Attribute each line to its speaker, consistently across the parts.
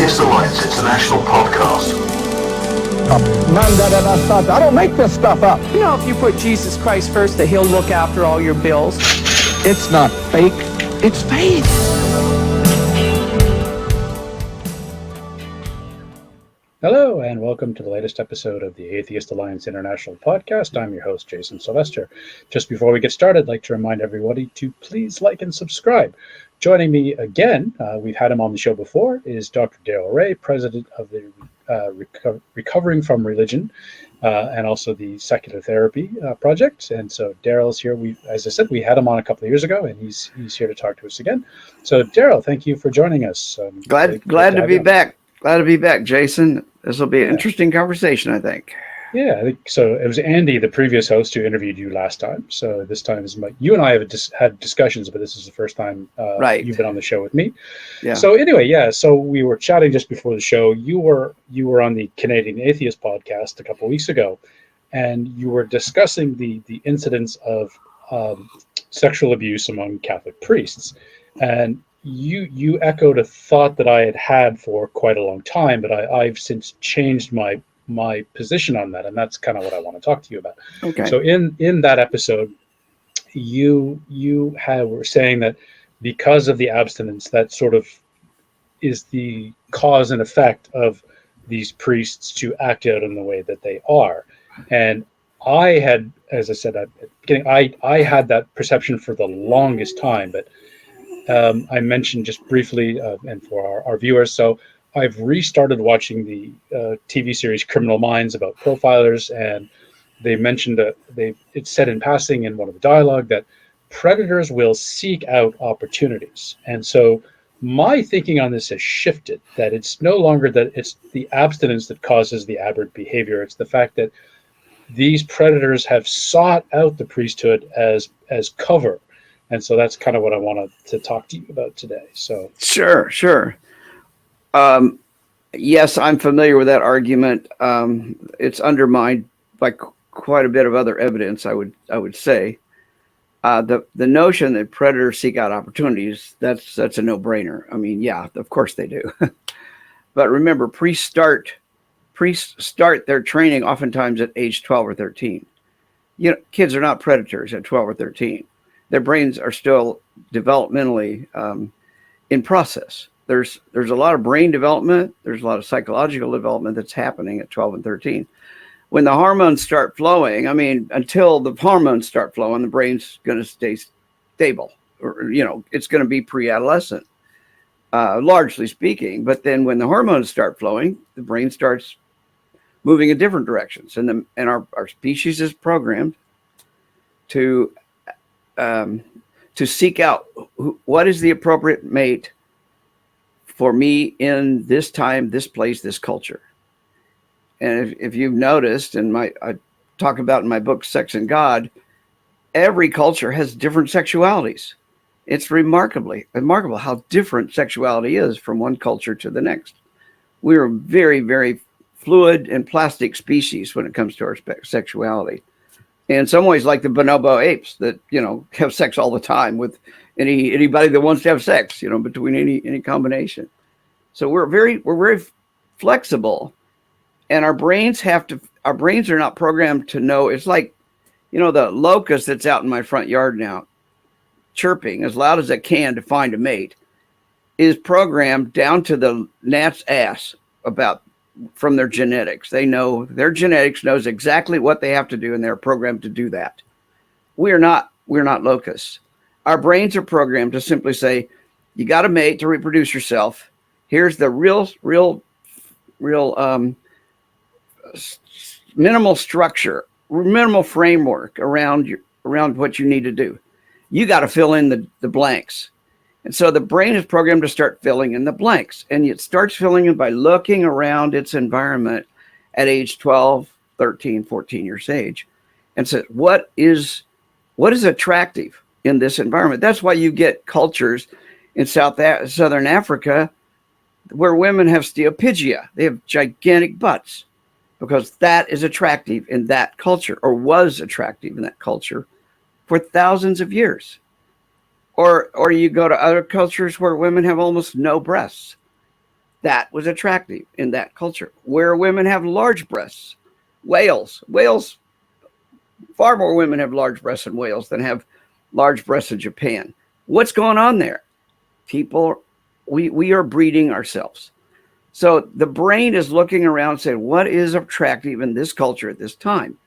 Speaker 1: Atheist Alliance International podcast.
Speaker 2: I don't make this stuff up.
Speaker 3: You know, if you put Jesus Christ first, that he'll look after all your bills.
Speaker 2: It's not fake, it's faith.
Speaker 4: Hello, and welcome to the latest episode of the Atheist Alliance International podcast. I'm your host, Jason Sylvester. Just before we get started, I'd like to remind everybody to please like and subscribe. Joining me again, we've had him on the show before, is Dr. Darrell Ray, president of the Recovering from Religion, and also the Secular Therapy Project. And so Darrell's here. As I said, we had him on a couple of years ago, and he's here to talk to us again. So Darrell, thank you for joining us.
Speaker 5: Glad to be back. Glad to be back, Jason. This will be an interesting conversation, I think.
Speaker 4: Yeah, I think so. It was Andy, the previous host, who interviewed you last time. So this time is you and I have had discussions, but this is the first time you've been on the show with me. Yeah. So anyway, so we were chatting just before the show. You were on the Canadian Atheist podcast a couple of weeks ago, and you were discussing the incidents of sexual abuse among Catholic priests, and you echoed a thought that I had for quite a long time, but I've since changed my position on that, and that's kind of what I want to talk to you about. Okay. So in that episode, you were saying that because of the abstinence, that sort of is the cause and effect of these priests to act out in the way that they are. And I had, as I said at the beginning, I had that perception for the longest time, but I mentioned just briefly, and for our viewers, so I've restarted watching the TV series Criminal Minds about profilers, and they mentioned it said in passing in one of the dialogue that predators will seek out opportunities. And so my thinking on this has shifted, that it's no longer that it's the abstinence that causes the aberrant behavior. It's the fact that these predators have sought out the priesthood as cover. And so that's kind of what I wanted to talk to you about today. So
Speaker 5: Sure. Yes, I'm familiar with that argument. It's undermined by quite a bit of other evidence, I would say. The notion that predators seek out opportunities, that's a no-brainer. I mean, yeah, of course they do. But remember, priests start their training oftentimes at age 12 or 13. You know, kids are not predators at 12 or 13. Their brains are still developmentally in process. There's a lot of brain development. There's a lot of psychological development that's happening at 12 and 13. When the hormones start flowing, until the hormones start flowing, the brain's going to stay stable, or, it's going to be pre-adolescent, largely speaking. But then when the hormones start flowing, the brain starts moving in different directions. And our species is programmed to seek out what is the appropriate mate for me in this time, this place, this culture. And if you've noticed, and I talk about in my book, Sex and God, every culture has different sexualities. It's remarkable how different sexuality is from one culture to the next. We're a very, very fluid and plastic species when it comes to our sexuality. In some ways, like the bonobo apes that, have sex all the time with anybody that wants to have sex, between any combination. So we're very flexible, and our brains are not programmed to know. It's like, the locust that's out in my front yard now, chirping as loud as it can to find a mate, is programmed down to the gnat's ass from their genetics. They know, their genetics knows exactly what they have to do, and they're programmed to do that. We're not locusts. Our brains are programmed to simply say, you got a mate to reproduce yourself. Here's the real minimal structure, minimal framework around what you need to do. You got to fill in the blanks. And so the brain is programmed to start filling in the blanks, and it starts filling in by looking around its environment at age 12, 13, 14 years age. And so what is attractive in this environment? That's why you get cultures in Southern Africa where women have steopygia. They have gigantic butts because that is attractive in that culture, or was attractive in that culture for thousands of years. Or you go to other cultures where women have almost no breasts. that was attractive in that culture. Where women have large breasts, Wales, far more women have large breasts in Wales than have large breasts in Japan. What's going on there? People, we are breeding ourselves. So the brain is looking around saying, what is attractive in this culture at this time?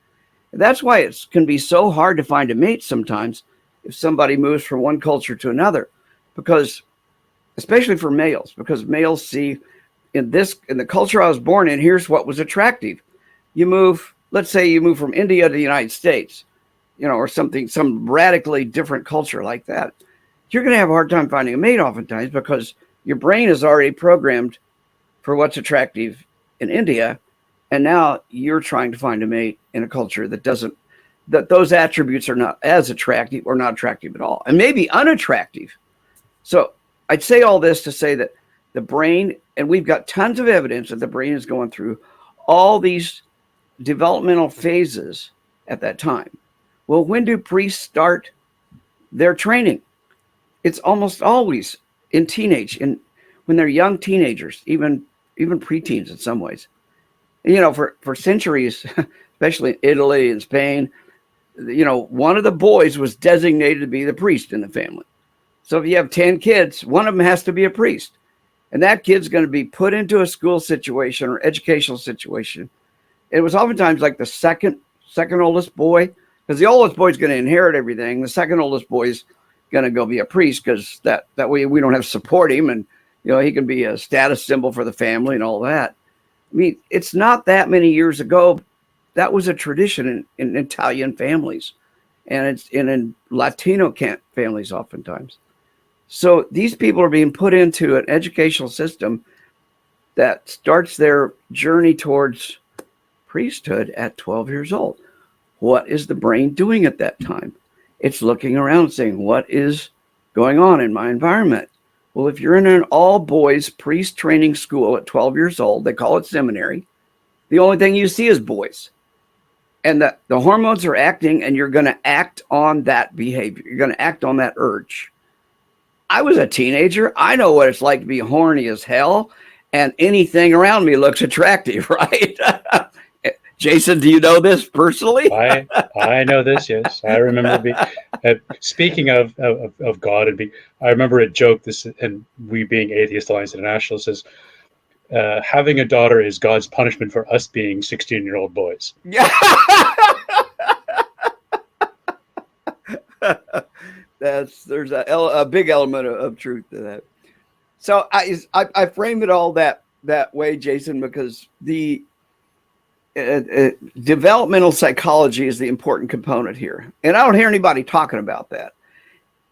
Speaker 5: That's why it can be so hard to find a mate sometimes if somebody moves from one culture to another, because especially for males, because males see in the culture I was born in, here's what was attractive. You move, let's say you move from India to the United States, or some radically different culture like that. You're going to have a hard time finding a mate oftentimes because your brain is already programmed for what's attractive in India. And now you're trying to find a mate in a culture that those attributes are not as attractive or not attractive at all, and maybe unattractive. So I'd say all this to say that the brain, and we've got tons of evidence that the brain is going through all these developmental phases at that time. Well, when do priests start their training? It's almost always in when they're young teenagers, even preteens in some ways. For centuries, especially in Italy and Spain, one of the boys was designated to be the priest in the family. So if you have 10 kids, one of them has to be a priest. And that kid's going to be put into a school situation or educational situation. It was oftentimes like the second oldest boy, because the oldest boy is going to inherit everything. The second oldest boy is going to go be a priest, because that way we don't have to support him, and he can be a status symbol for the family and all that. I mean, it's not that many years ago. That was a tradition in Italian families, and it's in Latino families oftentimes. So these people are being put into an educational system that starts their journey towards priesthood at 12 years old. What is the brain doing at that time? It's looking around saying, what is going on in my environment? Well, if you're in an all-boys priest training school at 12 years old, they call it seminary, the only thing you see is boys. And the hormones are acting, and you're going to act on that behavior. You're going to act on that urge. I was a teenager. I know what it's like to be horny as hell, and anything around me looks attractive, right? Jason, do you know this personally?
Speaker 4: I know this, yes. I remember speaking of God, I remember a joke, and we being Atheist Alliance International says, having a daughter is God's punishment for us being 16-year-old boys.
Speaker 5: Yeah. There's a big element of truth to that. So I frame it all that way, Jason, because the developmental psychology is the important component here, and I don't hear anybody talking about that.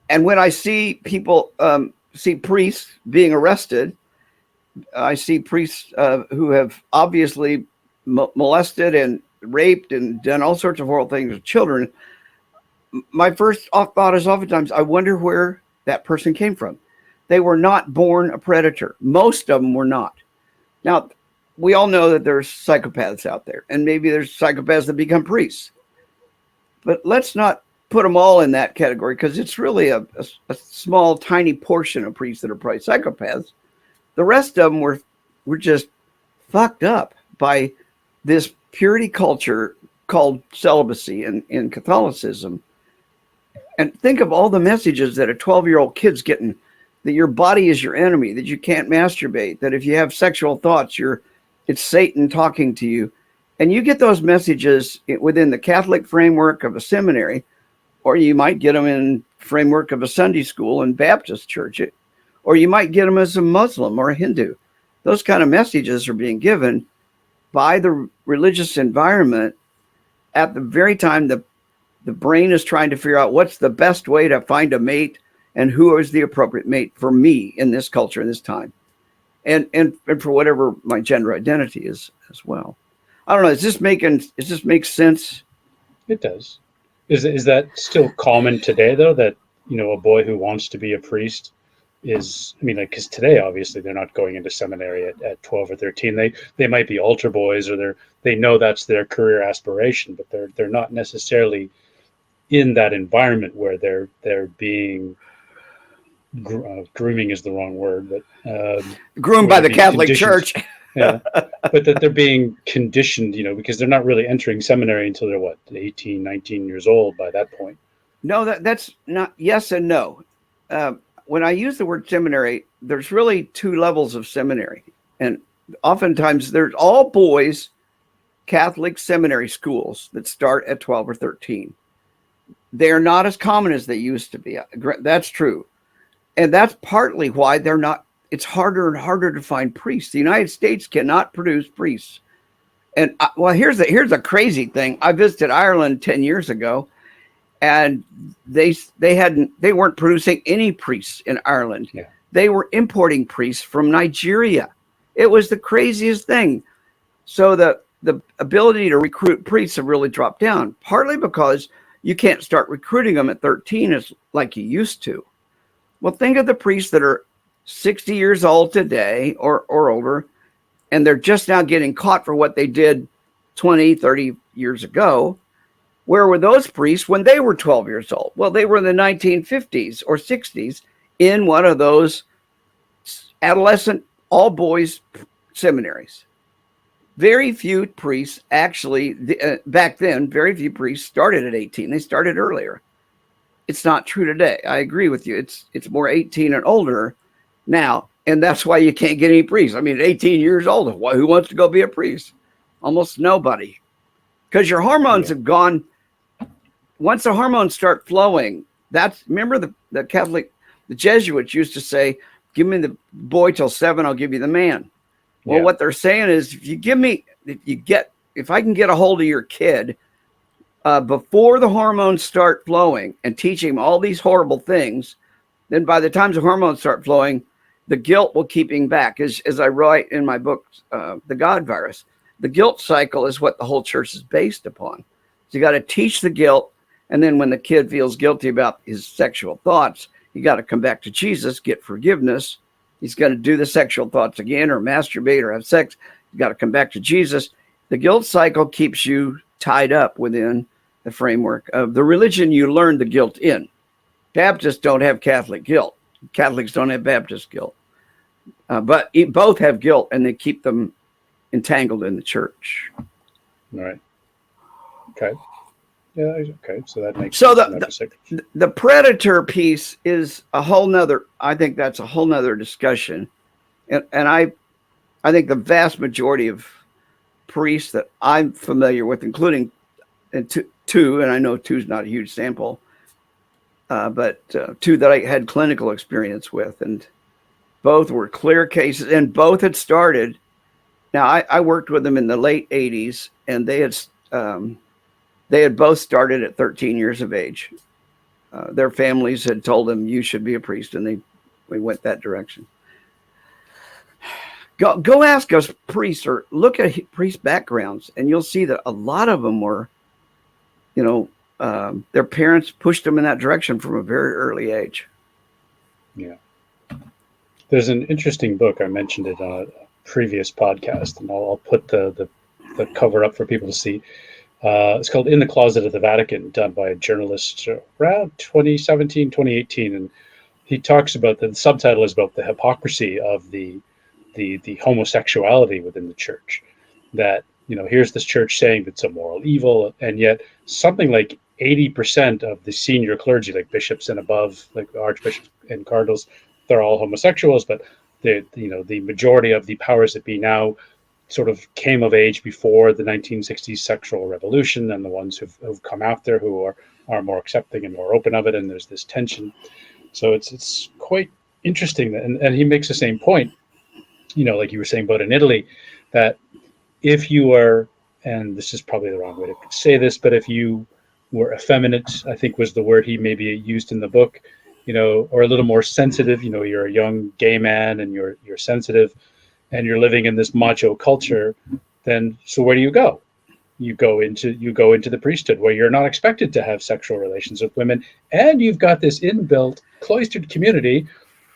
Speaker 5: And when I see people see priests being arrested, I see priests who have obviously molested and raped and done all sorts of horrible things with children. My first thought is oftentimes, I wonder where that person came from. They were not born a predator. Most of them were not. Now, we all know that there's psychopaths out there, and maybe there's psychopaths that become priests. But let's not put them all in that category, because it's really a small, tiny portion of priests that are probably psychopaths. The rest of them were just fucked up by this purity culture called celibacy in Catholicism. And think of all the messages that a 12-year-old kid's getting, that your body is your enemy, that you can't masturbate, that if you have sexual thoughts, it's Satan talking to you. And you get those messages within the Catholic framework of a seminary, or you might get them in framework of a Sunday school and Baptist church, or you might get them as a Muslim or a Hindu. Those kind of messages are being given by the religious environment at the very time the brain is trying to figure out what's the best way to find a mate and who is the appropriate mate for me in this culture, in this time. And for whatever my gender identity is as well. I don't know. Does this make sense?
Speaker 4: It does. Is that still common today, though, that, a boy who wants to be a priest is, because today, obviously, they're not going into seminary at 12 or 13. They might be altar boys, or they know that's their career aspiration, but they're not necessarily in that environment where they're being grooming is the wrong word, but
Speaker 5: groomed by the Catholic Church.
Speaker 4: Yeah, but that they're being conditioned, because they're not really entering seminary until they're 18, 19 years old by that point.
Speaker 5: No, that's not. Yes and no. When I use the word seminary, there's really two levels of seminary, and oftentimes there's all boys Catholic seminary schools that start at 12 or 13. They're not as common as they used to be. That's true. And that's partly why they're not, it's harder and harder to find priests. The United States cannot produce priests. And here's a crazy thing. I visited Ireland 10 years ago, and they weren't producing any priests in Ireland.
Speaker 4: Yeah.
Speaker 5: They were importing priests from Nigeria. It was the craziest thing. So the ability to recruit priests have really dropped down, partly because you can't start recruiting them at 13 as like you used to. Well, think of the priests that are 60 years old today or older, and they're just now getting caught for what they did 20, 30 years ago. Where were those priests when they were 12 years old? Well, they were in the 1950s or 60s in one of those adolescent all-boys seminaries. Very few priests actually, back then, very few priests started at 18. They started earlier. It's not true today. I agree with you. It's more 18 and older now, and that's why you can't get any priests. I mean, 18 years old, who wants to go be a priest? Almost nobody. Because your hormones have gone, once the hormones start flowing, remember the Catholic, the Jesuits used to say, give me the boy till 7, I'll give you the man. Well, what they're saying is, if I can get a hold of your kid before the hormones start flowing and teach him all these horrible things, then by the time the hormones start flowing, the guilt will keep him back. As I write in my book, The God Virus, the guilt cycle is what the whole church is based upon. So you got to teach the guilt, and then when the kid feels guilty about his sexual thoughts, you got to come back to Jesus, get forgiveness. He's going to do the sexual thoughts again or masturbate or have sex. You got to come back to Jesus. The guilt cycle keeps you tied up within the framework of the religion you learned the guilt in. Baptists don't have Catholic guilt. Catholics don't have Baptist guilt. But both have guilt, and they keep them entangled in the church.
Speaker 4: All right. Okay. Yeah. Okay. So that makes
Speaker 5: so
Speaker 4: sense.
Speaker 5: The predator piece is a whole nother. I think that's a whole nother discussion, and I think the vast majority of priests that I'm familiar with, including two, and I know two's not a huge sample, but two that I had clinical experience with, and both were clear cases, and both had started. Now I worked with them in the late 80s, and they had both started at 13 years of age. Their families had told them, you should be a priest, and we went that direction. Go ask us priests, or look at priest backgrounds, and you'll see that a lot of them were, their parents pushed them in that direction from a very early age.
Speaker 4: Yeah. There's an interesting book. I mentioned it on a previous podcast, and I'll put the cover up for people to see. It's called In the Closet of the Vatican, done by a journalist around 2017, 2018. And he talks about, the subtitle is about the hypocrisy of the homosexuality within the church. That, here's this church saying it's a moral evil, and yet something like 80% of the senior clergy, like bishops and above, like archbishops and cardinals, they're all homosexuals, but the majority of the powers that be now sort of came of age before the 1960s sexual revolution, and the ones who've come after, who are more accepting and more open of it, and there's this tension. So it's quite interesting, and he makes the same point, like you were saying about in Italy, that if you are, and this is probably the wrong way to say this, but if you were effeminate, I think was the word he maybe used in the book, or a little more sensitive, you're a young gay man and you're sensitive, and you're living in this macho culture, then so where do you go? You go into the priesthood, where you're not expected to have sexual relations with women, and you've got this inbuilt cloistered community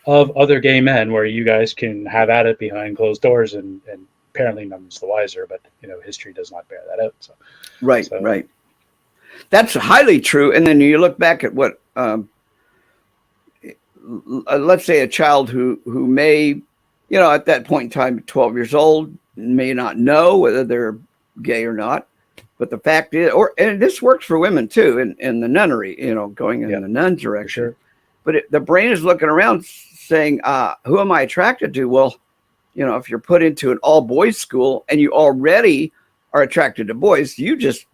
Speaker 4: of other gay men where you guys can have at it behind closed doors, and apparently none's the wiser, but history does not bear that out. So
Speaker 5: Right. That's highly true. And then you look back at what let's say a child who may, at that point in time, 12 years old, may not know whether they're gay or not. But the fact is, and this works for women too, in the nunnery, going in the nun direction.
Speaker 4: Sure.
Speaker 5: But the brain is looking around saying, who am I attracted to? Well, if you're put into an all boys school and you already are attracted to boys, you just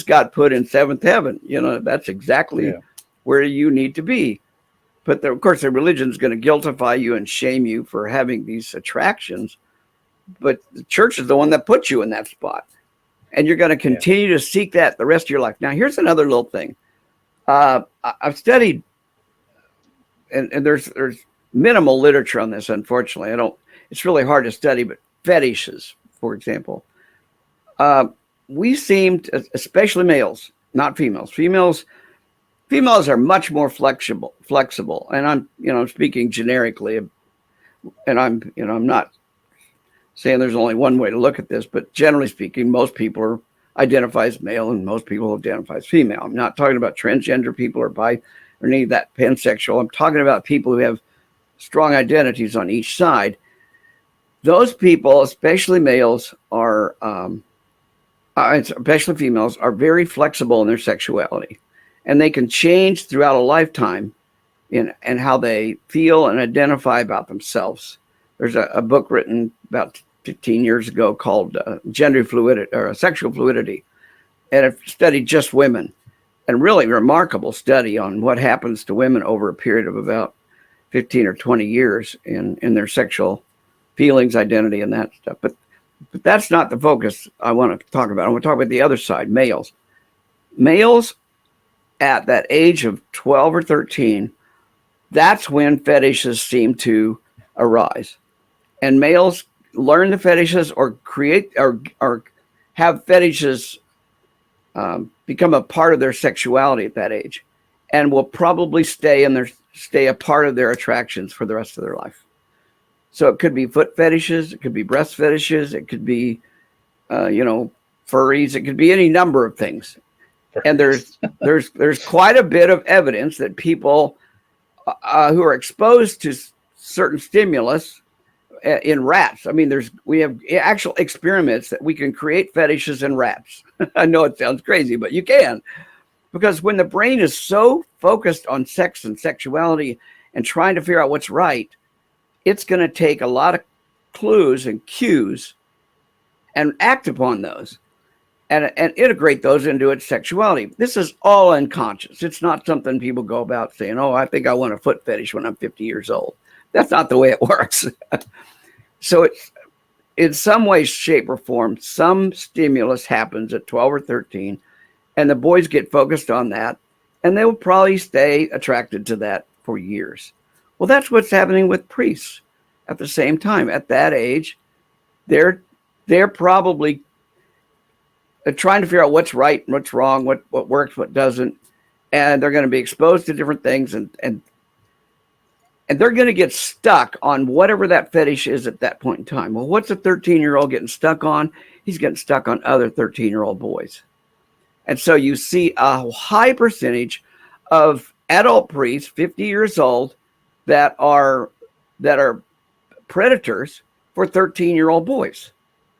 Speaker 5: got put in seventh heaven. That's exactly where you need to be. But of course, the religion is going to guiltify you and shame you for having these attractions. But the church is the one that puts you in that spot. And you're going to continue to seek that the rest of your life. Now, here's another little thing. I've studied, and there's minimal literature on this, unfortunately. It's really hard to study, but fetishes, for example. We seem to, especially males, not females. Females are much more flexible. And I'm speaking generically, and I'm not saying there's only one way to look at this, but generally speaking, most people identify as male and most people identify as female. I'm not talking about transgender people or bi or any of that pansexual. I'm talking about people who have strong identities on each side. Those people, especially males, especially females, are very flexible in their sexuality. And they can change throughout a lifetime in how they feel and identify about themselves. There's a book written about 15 years ago called Gender Fluidity or Sexual Fluidity. And it studied just women, and really remarkable study on what happens to women over a period of about 15 or 20 years in their sexual feelings, identity, and that stuff. But that's not the focus I want to talk about. I want to talk about the other side, males. Males at that age of 12 or 13, that's when fetishes seem to arise. And males learn the fetishes or create or have fetishes become a part of their sexuality at that age, and will probably stay a part of their attractions for the rest of their life. So it could be foot fetishes, it could be breast fetishes, it could be furries, it could be any number of things. And there's quite a bit of evidence that people who are exposed to certain stimulus in rats. I mean, we have actual experiments that we can create fetishes in rats. I know it sounds crazy, but you can, because when the brain is so focused on sex and sexuality and trying to figure out what's right, it's going to take a lot of clues and cues and act upon those and integrate those into its sexuality. This is all unconscious. It's not something people go about saying, oh, I think I want a foot fetish when I'm 50 years old. That's not the way it works. So it's, in some way, shape, or form, some stimulus happens at 12 or 13, and the boys get focused on that, and they will probably stay attracted to that for years. Well, that's what's happening with priests at the same time. At that age, they're probably trying to figure out what's right and what's wrong, what works, what doesn't, and they're going to be exposed to different things, and they're going to get stuck on whatever that fetish is at that point in time. Well, what's a 13-year-old getting stuck on? He's getting stuck on other 13-year-old boys. And so you see a high percentage of adult priests, 50 years old, that are predators for 13-year-old boys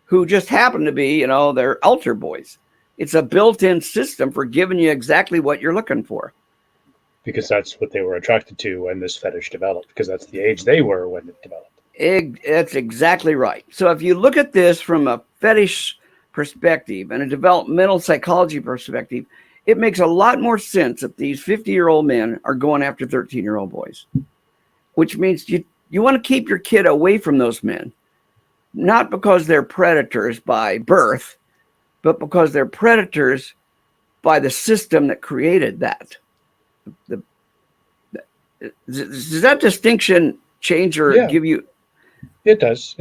Speaker 5: who just happen to be, they're altar boys. It's a built-in system for giving you exactly what you're looking for.
Speaker 4: Because that's what they were attracted to when this fetish developed, because that's the age they were when it developed.
Speaker 5: That's exactly right. So if you look at this from a fetish perspective and a developmental psychology perspective, it makes a lot more sense that these 50-year-old men are going after 13-year-old boys, which means you want to keep your kid away from those men, not because they're predators by birth, but because they're predators by the system that created that. Does that distinction change or give you?
Speaker 4: It does.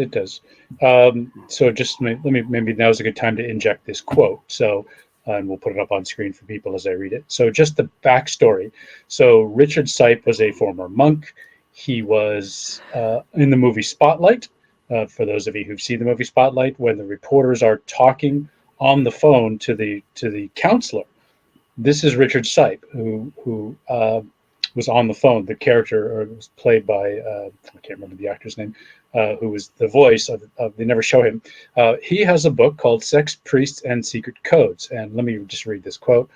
Speaker 4: So just maybe now's a good time to inject this quote. So, and we'll put it up on screen for people as I read it. So just the backstory. So Richard Sipe was a former monk. He was in the movie Spotlight. For those of you who've seen the movie Spotlight, when the reporters are talking on the phone to the counselor, this is Richard Sipe, who was on the phone. The character, or it was played by I can't remember the actor's name, who was the voice of. They never show him. He has a book called "Sex, Priests, and Secret Codes," and let me just read this quote,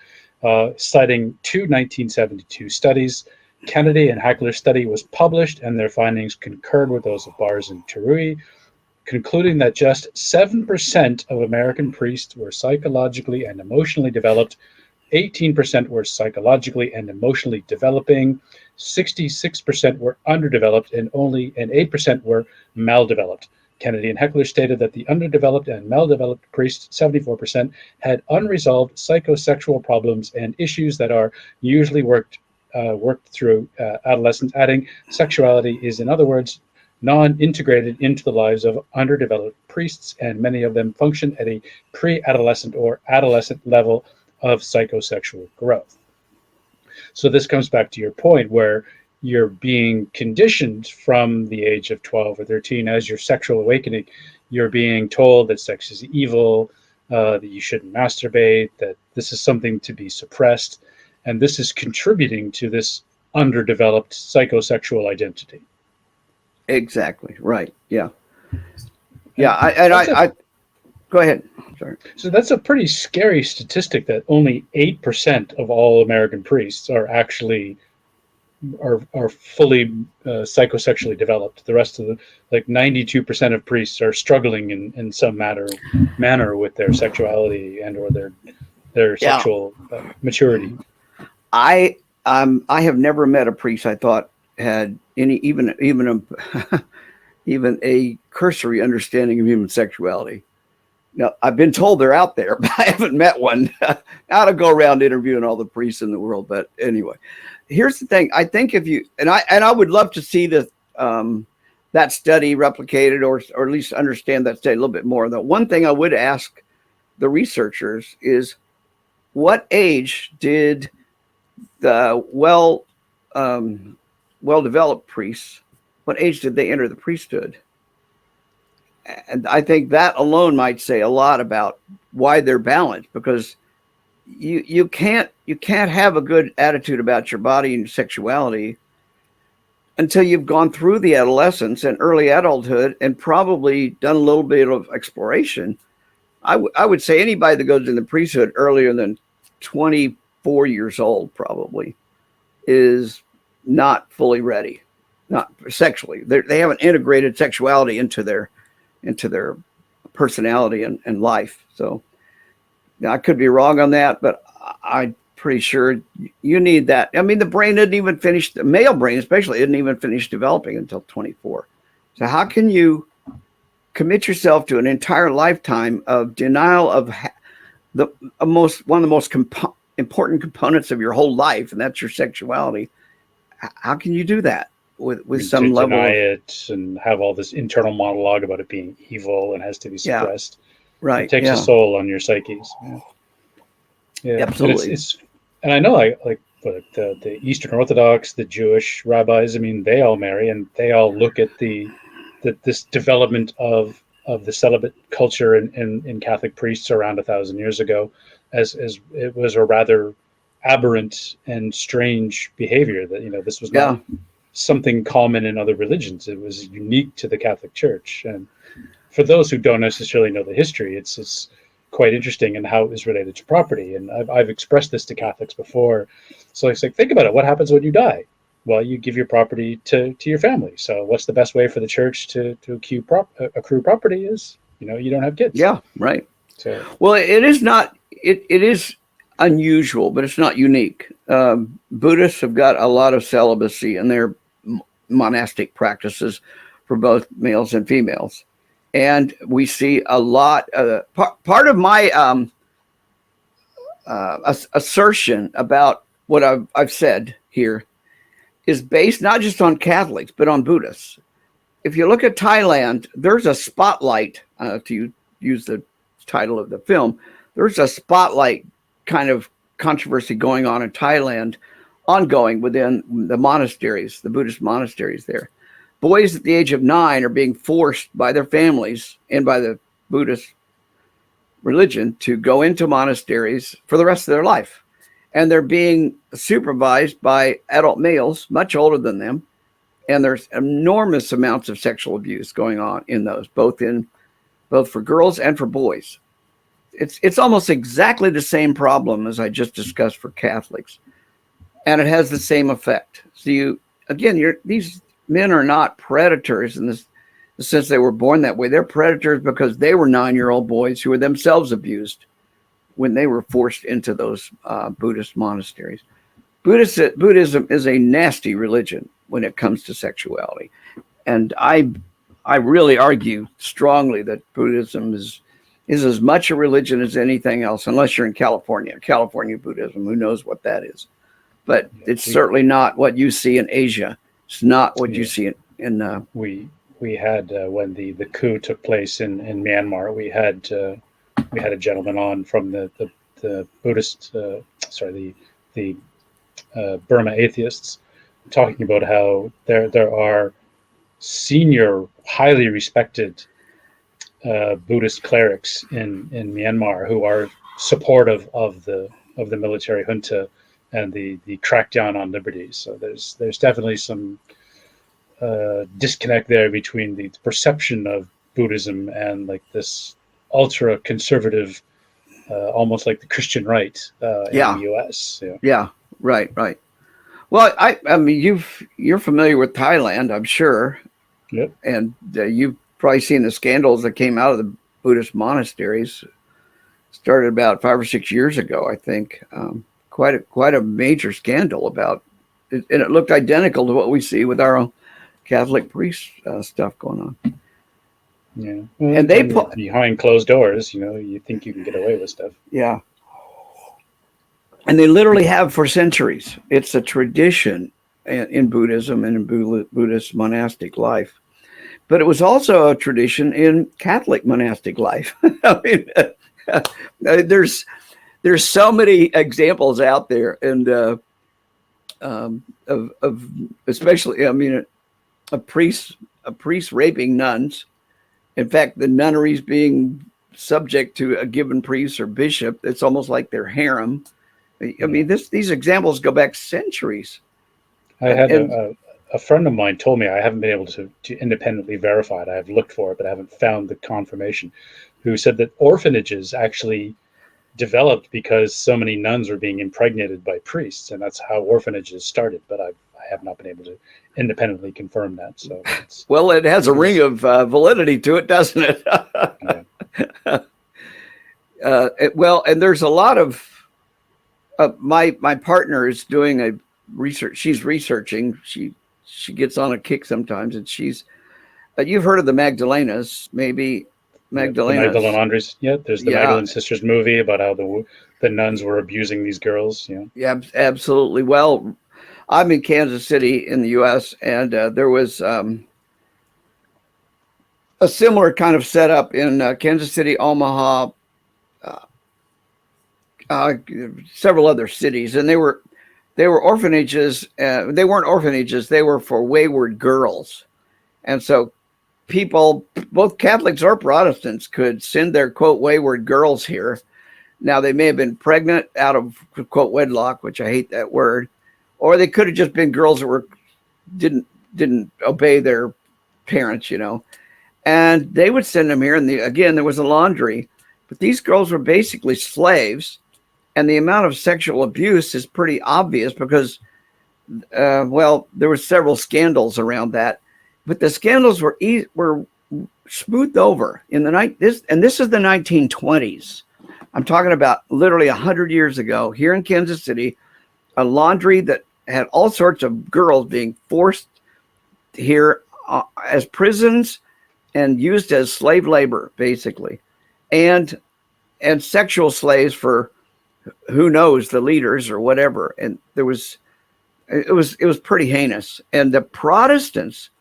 Speaker 4: citing two 1972 studies. Kennedy and Hackler's study was published, and their findings concurred with those of Bars and Terui, concluding that just 7% of American priests were psychologically and emotionally developed, 18% were psychologically and emotionally developing, 66% were underdeveloped, and 8% were maldeveloped. Kennedy and Heckler stated that the underdeveloped and maldeveloped priests, 74%, had unresolved psychosexual problems and issues that are usually worked through adolescence, adding, sexuality is, in other words, non-integrated into the lives of underdeveloped priests, and many of them function at a pre-adolescent or adolescent level of psychosexual growth. So this comes back to your point where you're being conditioned from the age of 12 or 13 as your sexual awakening. You're being told that sex is evil, that you shouldn't masturbate, that this is something to be suppressed, and this is contributing to this underdeveloped psychosexual identity. Exactly.
Speaker 5: Right. Yeah. Yeah. I go ahead. Sorry.
Speaker 4: So that's a pretty scary statistic that only 8% of all American priests are actually are fully psychosexually developed. The rest of the 92% of priests are struggling in some manner with their sexuality and or their sexual maturity.
Speaker 5: I have never met a priest I thought had any even a cursory understanding of human sexuality. Now, I've been told they're out there, but I haven't met one. Now to go around interviewing all the priests in the world. But anyway, here's the thing. I think if you and I would love to see the that study replicated, or at least understand that study a little bit more. The one thing I would ask the researchers is, what age did the well-developed priests, what age did they enter the priesthood? And I think that alone might say a lot about why they're balanced, because you can't have a good attitude about your body and sexuality until you've gone through the adolescence and early adulthood and probably done a little bit of exploration. I would say anybody that goes in the priesthood earlier than 24 years old probably is not fully ready, not sexually. They haven't integrated sexuality into their personality and life. So now, I could be wrong on that, but I'm pretty sure you need that. I mean, the brain didn't even finish, the male brain especially, didn't even finish developing until 24. So how can you commit yourself to an entire lifetime of denial of one of the most important components of your whole life, and that's your sexuality? How can you do that with some level
Speaker 4: deny it and have all this internal monologue about it being evil and has to be suppressed?
Speaker 5: Yeah, right.
Speaker 4: It takes a soul on your psyches. Yeah,
Speaker 5: absolutely.
Speaker 4: And I know the Eastern Orthodox, the Jewish rabbis, I mean, they all marry and they all look at this development of the celibate culture in Catholic priests around 1,000 years ago as it was a rather aberrant and strange behavior, that this was not something common in other religions. It was unique to the Catholic Church. And for those who don't necessarily know the history, it's quite interesting in how it is related to property. And I've expressed this to Catholics before. So it's like, think about it. What happens when you die? Well, you give your property to your family. So what's the best way for the church to accrue property is, you don't have kids.
Speaker 5: Yeah, right.
Speaker 4: So,
Speaker 5: well, it is not, it is unusual, but it's not unique. Buddhists have got a lot of celibacy in their monastic practices for both males and females. And we see a lot, part of my assertion about what I've said here is based not just on Catholics, but on Buddhists. If you look at Thailand, there's a spotlight, to use the title of the film, there's a spotlight kind of controversy going on in Thailand, ongoing within the monasteries, the Buddhist monasteries there. Boys at the age of 9 are being forced by their families and by the Buddhist religion to go into monasteries for the rest of their life. and they're being supervised by adult males much older than them. And there's enormous amounts of sexual abuse going on in those, both for girls and for boys. It's almost exactly the same problem as I just discussed for Catholics, and it has the same effect. So these men are not predators in the sense they were born that way. They're predators because they were 9-year-old boys who were themselves abused when they were forced into those Buddhist monasteries. Buddhism is a nasty religion when it comes to sexuality, and I really argue strongly that Buddhism is as much a religion as anything else, unless you're in California Buddhism. Who knows what that is? But it's certainly not what you see in Asia. It's not what you see in
Speaker 4: we had when the coup took place in Myanmar, we had a gentleman on from the Buddhist, the Burma Atheists, talking about how there are senior, highly respected Buddhist clerics in Myanmar who are supportive of the military junta and the crackdown on liberties. So there's definitely some disconnect there between the perception of Buddhism and like this ultra conservative, almost like the Christian right in the U.S.
Speaker 5: Yeah, right. Well, I mean, you're familiar with Thailand, I'm sure.
Speaker 4: Yep.
Speaker 5: And you've probably seen the scandals that came out of the Buddhist monasteries. Started about 5 or 6 years ago, I think. Quite a major scandal about it, and it looked identical to what we see with our own Catholic priest stuff going on.
Speaker 4: Yeah,
Speaker 5: and they
Speaker 4: behind closed doors, you think you can get away with stuff.
Speaker 5: Yeah, and they literally have for centuries. It's a tradition in Buddhism and in Buddhist monastic life, but it was also a tradition in Catholic monastic life. I mean, there's so many examples out there, and of especially, I mean, a priest raping nuns. In fact, the nunneries being subject to a given priest or bishop, it's almost like their harem. I mean, these examples go back centuries.
Speaker 4: I had a friend of mine told me, I haven't been able to independently verify it. I've looked for it, but I haven't found the confirmation, who said that orphanages actually developed because so many nuns were being impregnated by priests, and that's how orphanages started. But I have not been able to independently confirm that. So,
Speaker 5: well, it has a ring of validity to it, doesn't it? Well, and there's a lot of my partner is doing a research. She's researching. She gets on a kick sometimes, and she's. You've heard of the Magdalenas, maybe. Magdalene
Speaker 4: Andres. Yeah, there's the Magdalene Sisters movie about how the nuns were abusing these girls.
Speaker 5: Yeah, absolutely. Well, I'm in Kansas City in the U.S., and there was a similar kind of setup in Kansas City, Omaha, several other cities, and they were orphanages. They weren't orphanages; they were for wayward girls, and so people, both Catholics or Protestants, could send their quote wayward girls here. Now, they may have been pregnant out of quote wedlock, which I hate that word, or they could have just been girls that didn't obey their parents, and they would send them here. And again, there was a laundry, but these girls were basically slaves, and the amount of sexual abuse is pretty obvious because, there were several scandals around that. But the scandals were smoothed over in the night. This is the 1920s. I'm talking about literally 100 years ago here in Kansas City, a laundry that had all sorts of girls being forced here as prisons and used as slave labor, basically, and sexual slaves for who knows, the leaders or whatever. And it was pretty heinous. And the Protestants.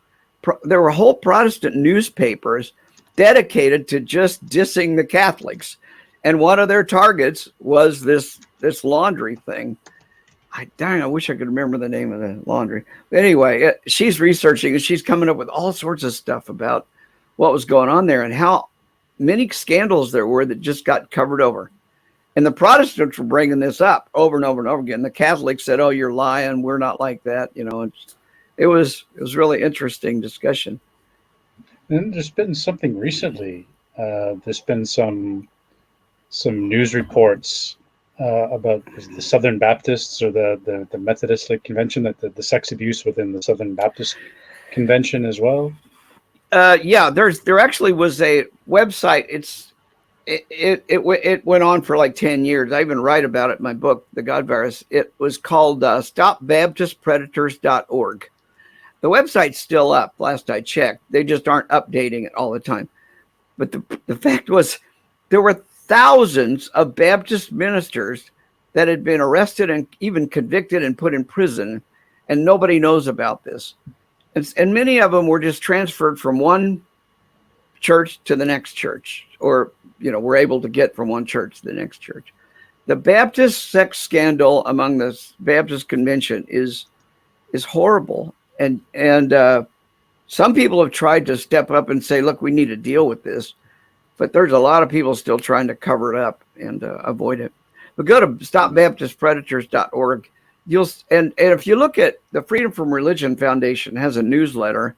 Speaker 5: There were whole Protestant newspapers dedicated to just dissing the Catholics. And one of their targets was this laundry thing. I wish I could remember the name of the laundry. But anyway, she's researching and she's coming up with all sorts of stuff about what was going on there and how many scandals there were that just got covered over. And the Protestants were bringing this up over and over and over again. The Catholics said, "Oh, you're lying. We're not like that." And it was really interesting discussion.
Speaker 4: And there's been something recently. There's been some news reports about the Southern Baptists or the Methodist Convention, that the sex abuse within the Southern Baptist Convention as well.
Speaker 5: Yeah, there actually was a website. It went on for like 10 years. I even write about it in my book, The God Virus. It was called StopBaptistPredators.org. The website's still up, last I checked. They just aren't updating it all the time. But the fact was, there were thousands of Baptist ministers that had been arrested and even convicted and put in prison, and nobody knows about this. And many of them were just transferred from one church to the next church, or were able to get from one church to the next church. The Baptist sex scandal among the Baptist Convention is horrible, and some people have tried to step up and say, "Look, we need to deal with this," but there's a lot of people still trying to cover it up and avoid it. But go to StopBaptistPredators.org. And if you look at the Freedom from Religion Foundation has a newsletter,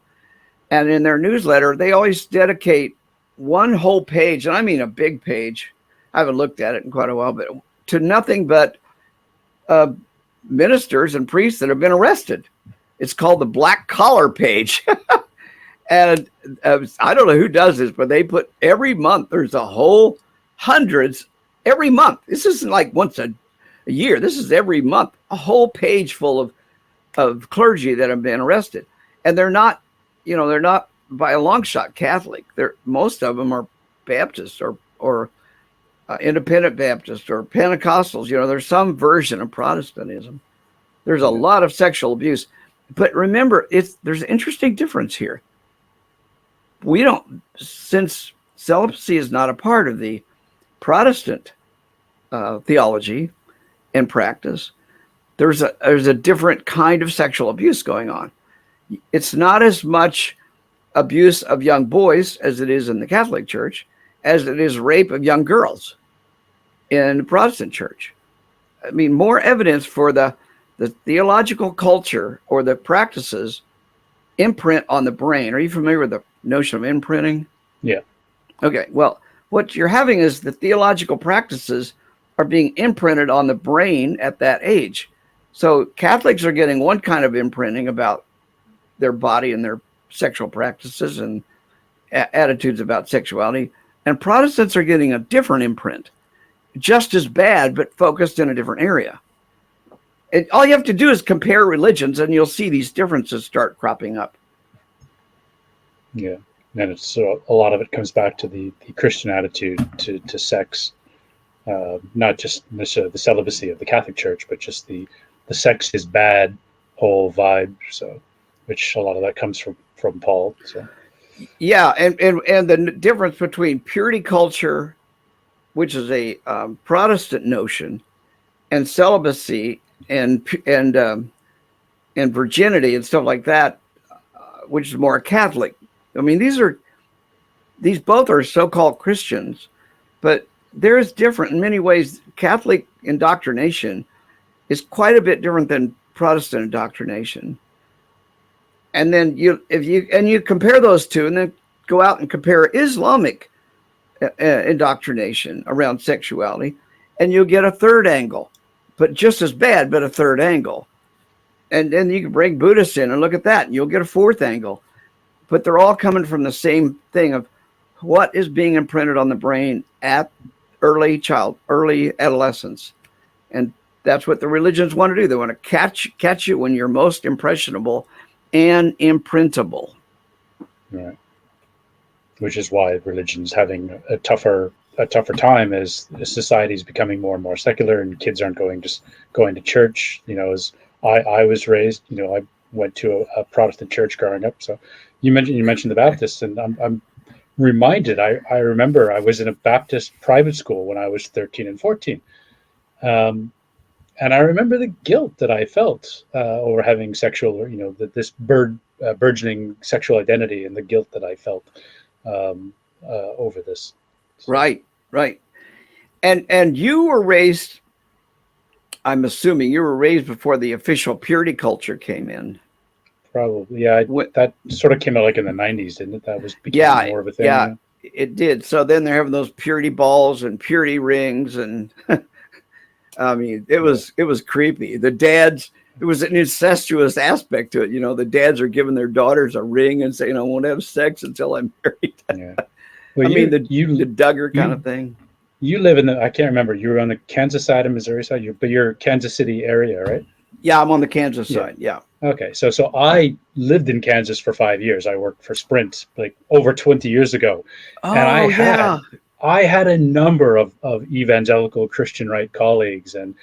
Speaker 5: and in their newsletter they always dedicate one whole page, and I mean a big page. I haven't looked at it in quite a while, but to nothing but ministers and priests that have been arrested. It's called the Black Collar page. And I don't know who does this, but they put every month, there's a whole hundreds every month. This isn't like once a year. This is every month, a whole page full of clergy that have been arrested. And they're not by a long shot Catholic. Most of them are Baptists or independent Baptists or Pentecostals. There's some version of Protestantism. There's a lot of sexual abuse. But remember, there's an interesting difference here. Since celibacy is not a part of the Protestant theology and practice, there's a different kind of sexual abuse going on. It's not as much abuse of young boys as it is in the Catholic Church, as it is rape of young girls in the Protestant Church. I mean, more evidence for the theological culture or the practices imprint on the brain. Are you familiar with the notion of imprinting?
Speaker 4: Yeah.
Speaker 5: Okay. Well, what you're having is the theological practices are being imprinted on the brain at that age. So Catholics are getting one kind of imprinting about their body and their sexual practices and attitudes about sexuality, and Protestants are getting a different imprint, just as bad, but focused in a different area. And all you have to do is compare religions, and you'll see these differences start cropping up.
Speaker 4: Yeah, and it's a lot of it comes back to the Christian attitude to sex, not just necessarily the celibacy of the Catholic Church, but just the sex is bad whole vibe. So, which a lot of that comes from Paul. So,
Speaker 5: yeah, and the difference between purity culture, which is a Protestant notion, and celibacy and virginity and stuff like that, which is more Catholic. I mean, these both are so-called Christians, but there is different in many ways. Catholic indoctrination is quite a bit different than Protestant indoctrination. And then you compare those two, and then go out and compare Islamic indoctrination around sexuality, and you'll get a third angle, but just as bad, but a third angle. And then you can bring Buddhists in and look at that, and you'll get a fourth angle. But they're all coming from the same thing of what is being imprinted on the brain at early adolescence. And that's what the religions want to do. They want to catch you when you're most impressionable and imprintable.
Speaker 4: Right. Which is why religion's having a tougher time as society is becoming more and more secular, and kids aren't going to church. As I was raised, I went to a Protestant church growing up. So you mentioned the Baptists, and I'm reminded. I remember I was in a Baptist private school when I was 13 and 14. And I remember the guilt that I felt over having sexual, this burgeoning sexual identity, and the guilt that I felt over this. So.
Speaker 5: Right. And you were raised, I'm assuming you were raised before the official purity culture came in.
Speaker 4: Probably, yeah. That sort of came out like in the 90s, didn't it? That became more of a thing.
Speaker 5: Yeah, it did. So then they're having those purity balls and purity rings, and I mean, it was creepy. The dads, it was an incestuous aspect to it. You know, the dads are giving their daughters a ring and saying, "I won't have sex until I'm married."
Speaker 4: Yeah. Well,
Speaker 5: I mean, the Duggar kind of thing.
Speaker 4: You live in I can't remember. You were on the Kansas side and Missouri side, but you're Kansas City area, right?
Speaker 5: Yeah, I'm on the Kansas side. Yeah.
Speaker 4: Okay, so I lived in Kansas for 5 years. I worked for Sprint like over 20 years ago, and I had a number of evangelical Christian right colleagues, and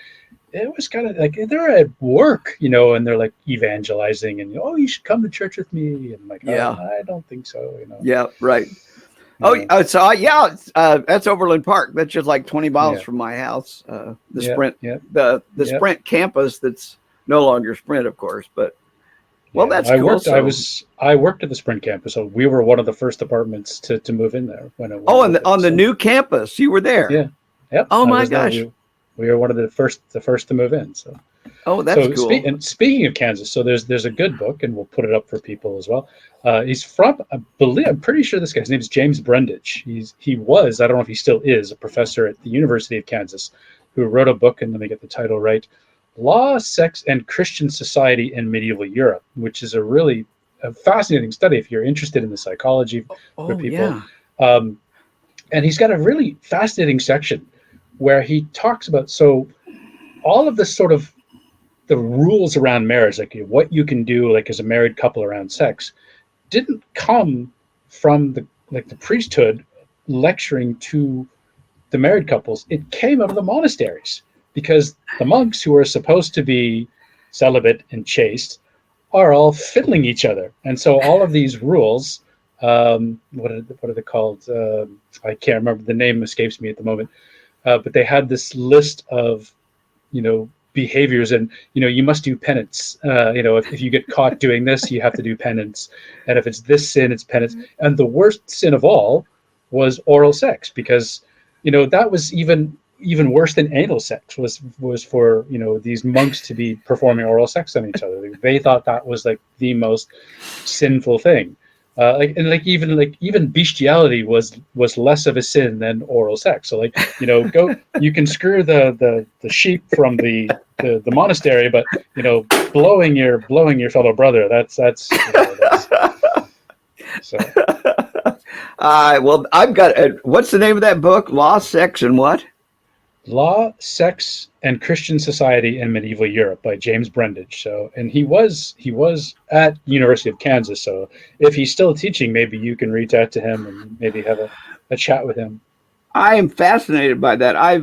Speaker 4: it was kind of like they're at work, you know, and they're like evangelizing, and you should come to church with me, and I'm like, I don't think so, you know.
Speaker 5: Yeah, right. That's Overland Park. That's just like 20 miles from my house. The Sprint, the Sprint campus. That's no longer Sprint, of course, but that's cool. I worked at the Sprint campus, so we were one of the first apartments to move in there when it. On the new campus, you were there.
Speaker 4: Yeah. Yep.
Speaker 5: Oh my gosh.
Speaker 4: We were one of the first to move in. So.
Speaker 5: Oh, that's cool.
Speaker 4: And speaking of Kansas, so there's a good book, and we'll put it up for people as well. He's from, I'm pretty sure this guy's name is James Brundage. He was, I don't know if he still is, a professor at the University of Kansas, who wrote a book, and let me get the title right, Law, Sex, and Christian Society in Medieval Europe, which is a fascinating study if you're interested in the psychology for people. Yeah. And he's got a really fascinating section where he talks about, all of this sort of the rules around marriage, like what you can do like as a married couple around sex, didn't come from the priesthood lecturing to the married couples. It came out of the monasteries, because the monks, who are supposed to be celibate and chaste, are all fiddling each other. And so all of these rules, what are they called? I can't remember, the name escapes me at the moment. But they had this list of, behaviors, and you must do penance. If you get caught doing this, you have to do penance, and if it's this sin, it's penance. And the worst sin of all was oral sex, because that was even worse than anal sex was for these monks to be performing oral sex on each other. They thought that was like the most sinful thing. Even bestiality was less of a sin than oral sex. So you can screw the sheep from the monastery, but blowing your fellow brother, that's so.
Speaker 5: Well, I've got what's the name of that book? Law, Sex, and what?
Speaker 4: Law, Sex, and Christian Society in Medieval Europe by James Brundage. So, and he was at University of Kansas. So if he's still teaching, maybe you can reach out to him and maybe have a chat with him.
Speaker 5: I am fascinated by that. I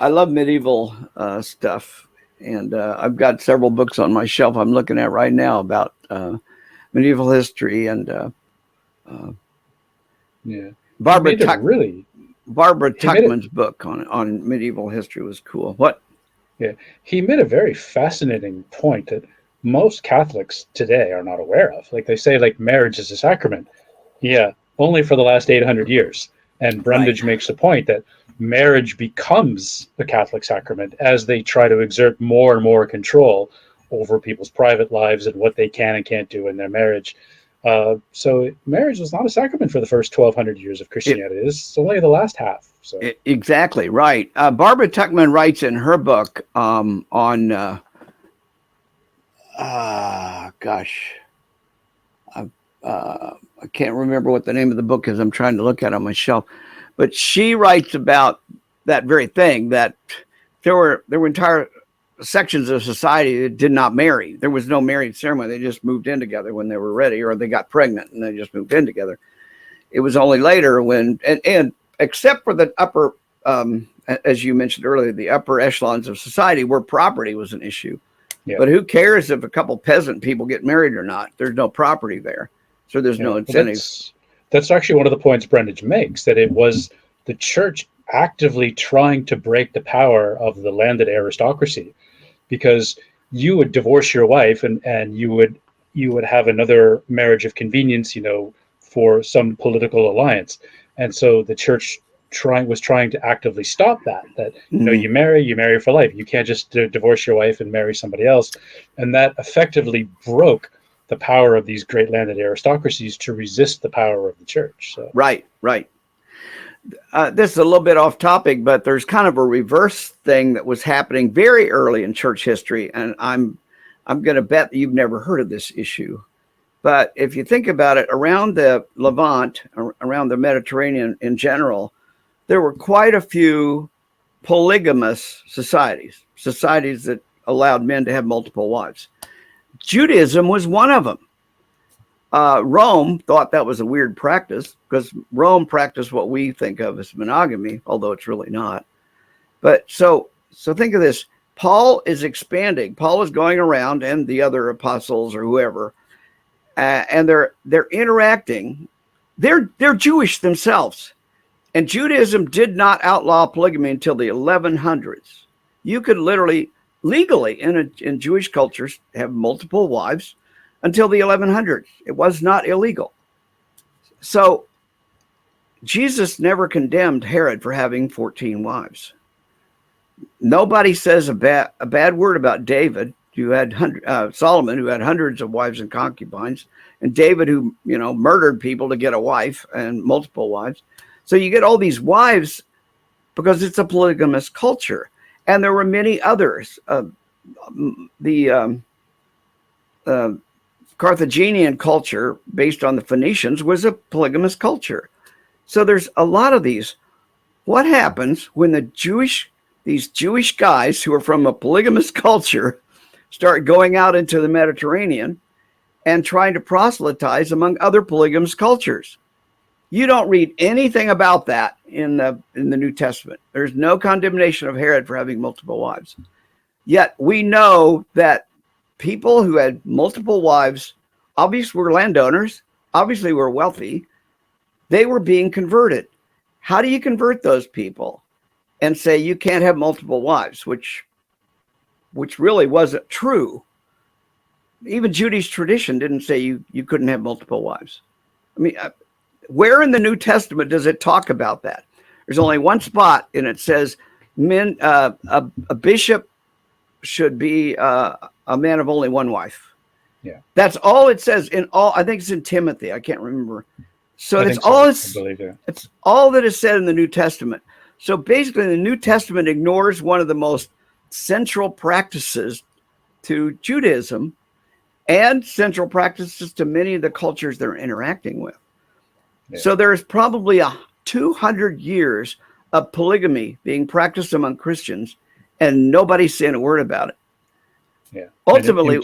Speaker 5: love medieval stuff, and I've got several books on my shelf I'm looking at right now about medieval history, and Barbara Tuchman's book on medieval history was cool. What?
Speaker 4: Yeah, he made a very fascinating point that most Catholics today are not aware of. Like they say, marriage is a sacrament. Yeah, only for the last 800 years. And Brundage makes the point that marriage becomes the Catholic sacrament as they try to exert more and more control over people's private lives and what they can and can't do in their marriage. So marriage was not a sacrament for the first 1,200 years of Christianity. It's only the last half. So
Speaker 5: exactly right. Barbara Tuchman writes in her book on I can't remember what the name of the book is. I'm trying to look at it on my shelf, but she writes about that very thing, that there were entire sections of society that did not marry. There was no marriage ceremony. They just moved in together when they were ready, or they got pregnant and they just moved in together. It was only later when, and except for the upper, as you mentioned earlier, the upper echelons of society where property was an issue. Yeah. But who cares if a couple peasant people get married or not? There's no property there. So there's no incentive.
Speaker 4: That's actually one of the points Brundage makes, that it was the church actively trying to break the power of the landed aristocracy, because you would divorce your wife and you would have another marriage of convenience, for some political alliance. And so the church was trying to actively stop that. That you marry for life. You can't just divorce your wife and marry somebody else, and that effectively broke the power of these great landed aristocracies to resist the power of the church. So.
Speaker 5: Right. This is a little bit off topic, but there's kind of a reverse thing that was happening very early in church history, and I'm going to bet that you've never heard of this issue. But if you think about it, around the Levant, around the Mediterranean in general, there were quite a few polygamous societies that allowed men to have multiple wives. Judaism was one of them. Rome thought that was a weird practice because Rome practiced what we think of as monogamy, although it's really not. But so think of this. Paul is expanding. Paul is going around, and the other apostles or whoever, and they're interacting. They're Jewish themselves, and Judaism did not outlaw polygamy until the 1100s. You could literally, legally, in Jewish cultures, have multiple wives until the 1100s. It was not illegal. So Jesus never condemned Herod for having 14 wives. Nobody says a bad word about David, who had Solomon, who had hundreds of wives and concubines, and David, who murdered people to get a wife and multiple wives. So you get all these wives because it's a polygamous culture, and there were many others. The Carthaginian culture, based on the Phoenicians, was a polygamous culture. So there's a lot of these. What happens when these Jewish guys who are from a polygamous culture start going out into the Mediterranean and trying to proselytize among other polygamous cultures? You don't read anything about that in the New Testament. There's no condemnation of Herod for having multiple wives. Yet we know that people who had multiple wives obviously were landowners, obviously were wealthy. They were being converted. How do you convert those people and say you can't have multiple wives, which really wasn't true? Even Jewish tradition didn't say you couldn't have multiple wives. I mean, where in the New Testament does it talk about that? There's only one spot, and it says a bishop should be a man of only one wife.
Speaker 4: Yeah,
Speaker 5: that's all it says in all. I think it's in Timothy. I can't remember. So that's all. It's all that is said in the New Testament. So basically, the New Testament ignores one of the most central practices to Judaism and central practices to many of the cultures they're interacting with. Yeah. So there's probably 200 years of polygamy being practiced among Christians, and nobody's saying a word about it.
Speaker 4: Yeah.
Speaker 5: Ultimately,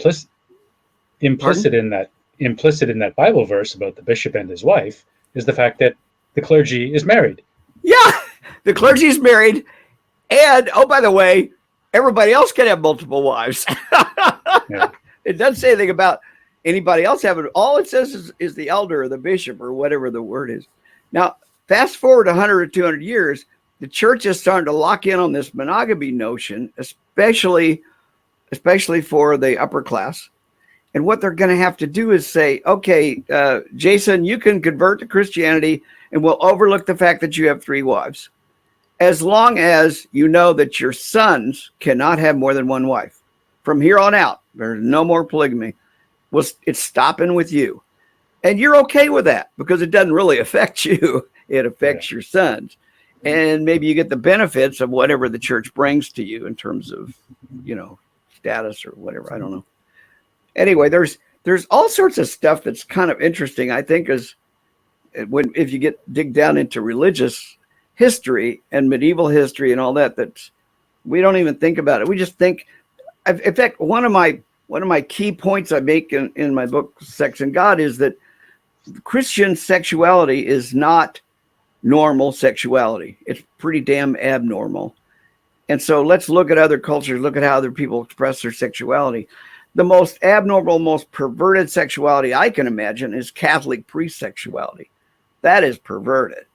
Speaker 4: implicit in that Bible verse about the bishop and his wife is the fact that the clergy is married.
Speaker 5: Yeah, the clergy is married, and oh, by the way, everybody else can have multiple wives. Yeah. It doesn't say anything about anybody else having. All it says is the elder or the bishop or whatever the word is. Now, fast forward 100 or 200 years, the church is starting to lock in on this monogamy notion, especially for the upper class. And what they're going to have to do is say, okay, Jason, you can convert to Christianity and we'll overlook the fact that you have 3 wives, as long as you know that your sons cannot have more than one wife. From here on out, there's no more polygamy. Well, it's stopping with you. And you're okay with that because it doesn't really affect you. It affects your sons. And maybe you get the benefits of whatever the church brings to you in terms of, status or whatever. I don't know. Anyway, there's all sorts of stuff that's kind of interesting, I think, if you dig down into religious history and medieval history and all that we don't even think about it. We just think. In fact, one of my key points I make in my book, Sex and God, is that Christian sexuality is not normal sexuality. It's pretty damn abnormal. And so let's look at other cultures, look at how other people express their sexuality. The most abnormal, most perverted sexuality I can imagine is Catholic priest sexuality. That is perverted.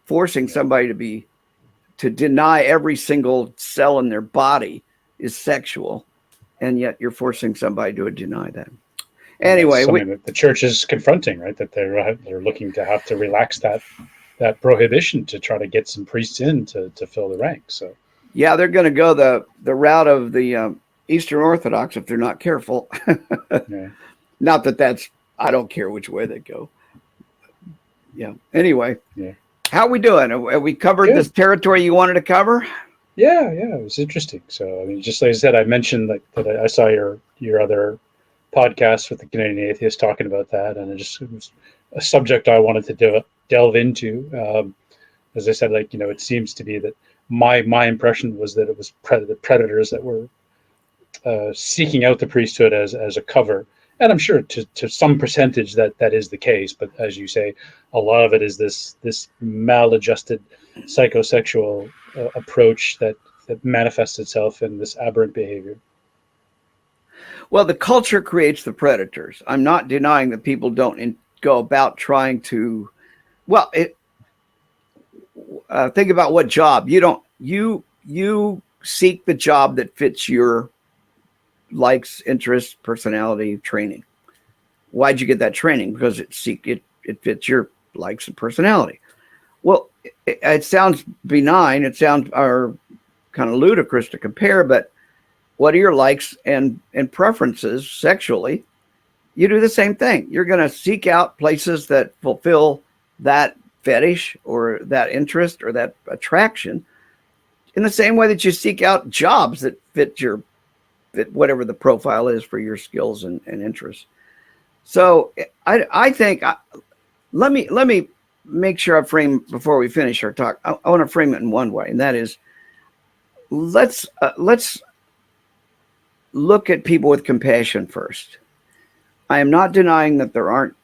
Speaker 5: Forcing somebody to deny every single cell in their body is sexual, and yet you're forcing somebody to deny that. Anyway,
Speaker 4: that the church is confronting, right? That they're looking to have to relax that that prohibition to try to get some priests in to fill the ranks. So
Speaker 5: yeah, they're going to go the route of the Eastern Orthodox if they're not careful.
Speaker 4: yeah.
Speaker 5: Not that I don't care which way they go. Yeah. Anyway,
Speaker 4: yeah.
Speaker 5: How are we doing? Have we covered this territory you wanted to cover?
Speaker 4: Yeah, it was interesting. So I mean, just like I said, I mentioned like that I saw your other podcast with the Canadian Atheist talking about that, and it was a subject I wanted to delve into. As I said, like, it seems to be that my impression was that it was the predators that were seeking out the priesthood as a cover, and I'm sure to some percentage that is the case. But as you say, a lot of it is this maladjusted psychosexual approach that manifests itself in this aberrant behavior.
Speaker 5: Well, the culture creates the predators. I'm not denying that people don't go about trying to. Well, think about what job you seek the job that fits your likes, interests, personality, training. Why'd you get that training? Because it fits your likes and personality. Well, it sounds benign. It sounds kind of ludicrous to compare, but what are your likes and preferences sexually? You do the same thing. You're going to seek out places that fulfill that fetish or that interest or that attraction in the same way that you seek out jobs that fit whatever the profile is for your skills and interests. So I think let me make sure I frame before we finish our talk. I want to frame it in one way, and that is let's look at people with compassion first. I am not denying that there aren't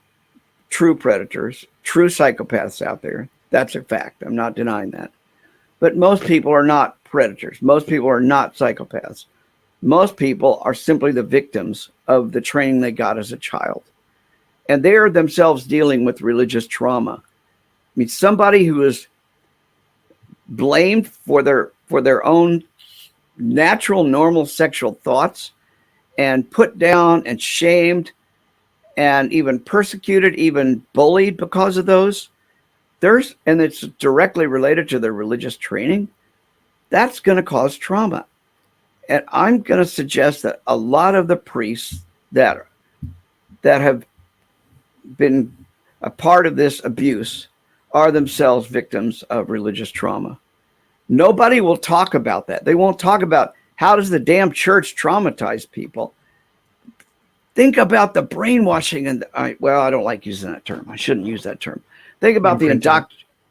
Speaker 5: true predators, true psychopaths out there. That's a fact. I'm not denying that. But most people are not predators. Most people are not psychopaths. Most people are simply the victims of the training they got as a child. And they are themselves dealing with religious trauma. I mean, somebody who is blamed for their own natural, normal sexual thoughts and put down and shamed and even persecuted, even bullied because of those, and it's directly related to their religious training, that's going to cause trauma. And I'm going to suggest that a lot of the priests that have been a part of this abuse are themselves victims of religious trauma. Nobody will talk about that. They won't talk about how does the damn church traumatize people. Think about the brainwashing and I don't like using that term. I shouldn't use that term. Think about the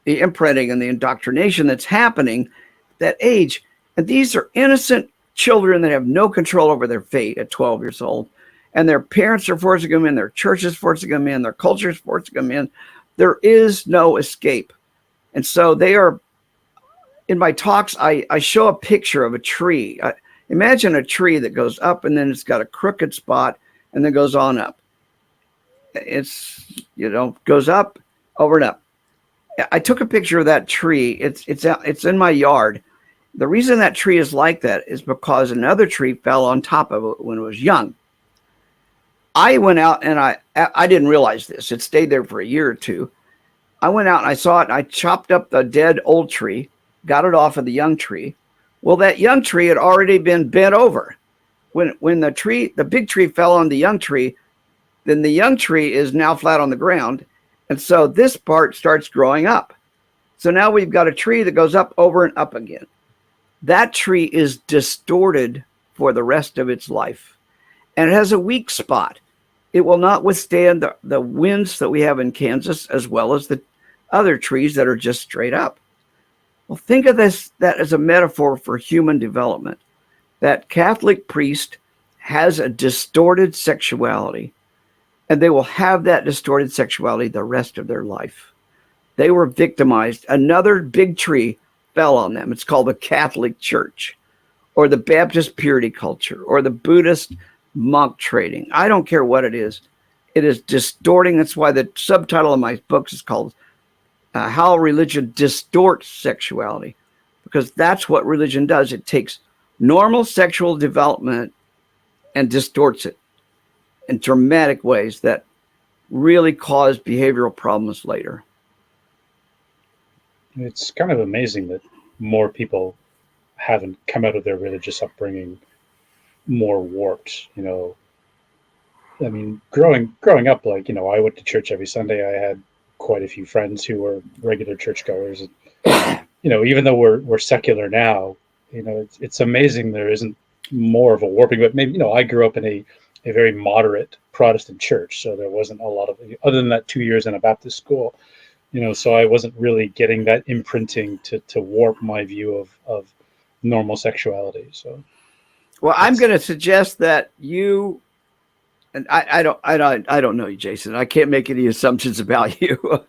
Speaker 5: imprinting and the indoctrination that's happening at that age. And these are innocent children that have no control over their fate at 12 years old. And their parents are forcing them in, their church is forcing them in, their culture is forcing them in. There is no escape. And so they are, in my talks, I show a picture of a tree. Imagine a tree that goes up and then it's got a crooked spot and then goes on up. It's, goes up, over and up. I took a picture of that tree. It's in my yard. The reason that tree is like that is because another tree fell on top of it when it was young. I went out and I didn't realize this. It stayed there for a year or two. I went out and I saw it and I chopped up the dead old tree, got it off of the young tree. Well, that young tree had already been bent over. When the big tree fell on the young tree, then the young tree is now flat on the ground. And so this part starts growing up. So now we've got a tree that goes up, over, and up again. That tree is distorted for the rest of its life. And it has a weak spot. It will not withstand the winds that we have in Kansas, as well as the other trees that are just straight up. Well, think of that as a metaphor for human development. That Catholic priest has a distorted sexuality, and they will have that distorted sexuality the rest of their life. They were victimized. Another big tree fell on them. It's called the Catholic Church, or the Baptist purity culture, or the Buddhist monk trading. I don't care what it is. It is distorting. That's why the subtitle of my book is called How Religion Distorts Sexuality, because that's what religion does. It takes normal sexual development and distorts it in dramatic ways that really cause behavioral problems later.
Speaker 4: It's kind of amazing that more people haven't come out of their religious upbringing more warped. I mean, growing up, like, I went to church every Sunday. I had quite a few friends who were regular churchgoers. And, even though we're secular now, it's amazing there isn't more of a warping. But maybe, I grew up in a very moderate Protestant church, so there wasn't a lot of, other than that 2 years in a Baptist school, so I wasn't really getting that imprinting to warp my view of normal sexuality. So,
Speaker 5: well, I'm going to suggest that you, and I don't know you, Jason. I can't make any assumptions about you,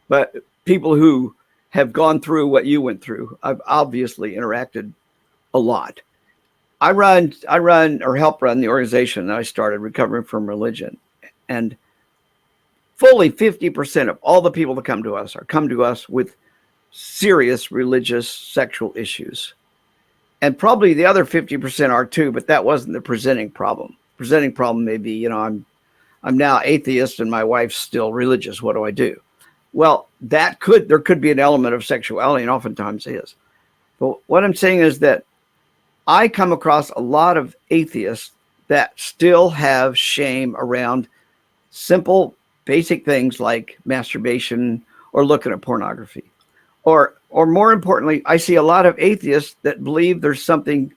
Speaker 5: but people who have gone through what you went through, I've obviously interacted a lot. I run or help run the organization that I started, Recovering from Religion, and fully 50% of all the people that come to us with serious religious sexual issues. And probably the other 50% are too, but that wasn't the presenting problem. Presenting problem may be, I'm now atheist and my wife's still religious. What do I do? Well, there could be an element of sexuality, and oftentimes is. But what I'm saying is that I come across a lot of atheists that still have shame around simple, basic things like masturbation or looking at pornography. Or more importantly, I see a lot of atheists that believe there's something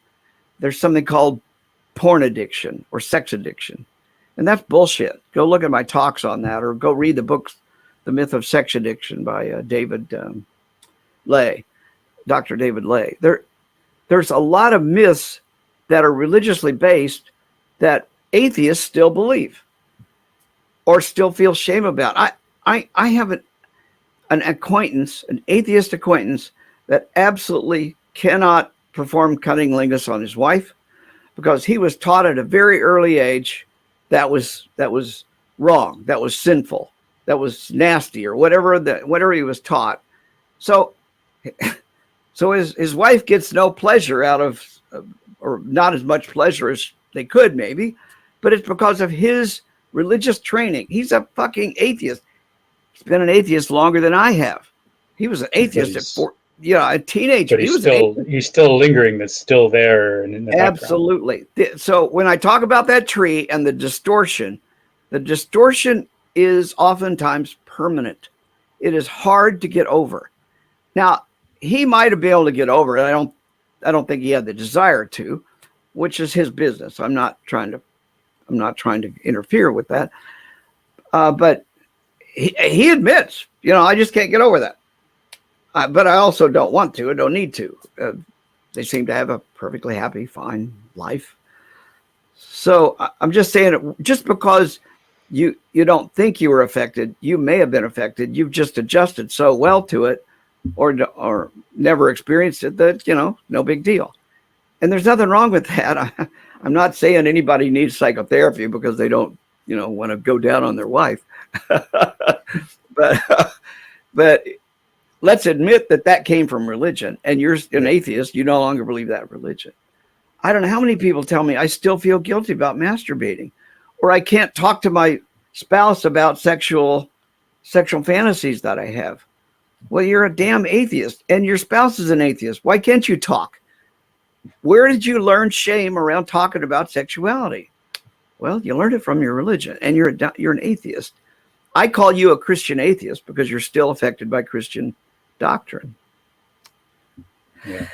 Speaker 5: called porn addiction or sex addiction. And that's bullshit. Go look at my talks on that, or go read the books, The Myth of Sex Addiction by Dr. David Lay. There's a lot of myths that are religiously based that atheists still believe or still feel shame about. I have an atheist acquaintance that absolutely cannot perform cunnilingus on his wife because he was taught at a very early age that was wrong, that was sinful, that was nasty, or whatever he was taught. So his wife gets no pleasure out of, or not as much pleasure as they could maybe, but it's because of his religious training. He's a fucking atheist. He's been an atheist longer than I have. He was an atheist a teenager.
Speaker 4: But he's still lingering. That's still there. In the
Speaker 5: absolutely. So when I talk about that tree and the distortion is oftentimes permanent. It is hard to get over. Now, he might have been able to get over it. I don't think he had the desire to, which is his business. I'm not trying to interfere with that. But he admits, I just can't get over that. But I also don't want to. I don't need to. They seem to have a perfectly happy, fine life. So I'm just saying, just because you don't think you were affected, you may have been affected. You've just adjusted so well to it, or never experienced it, that no big deal. And there's nothing wrong with that. I'm not saying anybody needs psychotherapy because they don't want to go down on their wife. but let's admit that came from religion, and you're an atheist. You no longer believe that religion. I don't know how many people tell me I still feel guilty about masturbating, or I can't talk to my spouse about sexual fantasies that I have. Well, you're a damn atheist, and your spouse is an atheist. Why can't you talk? Where did you learn shame around talking about sexuality? Well, you learned it from your religion, and you're an atheist. I call you a Christian atheist because you're still affected by Christian doctrine.
Speaker 4: Yeah.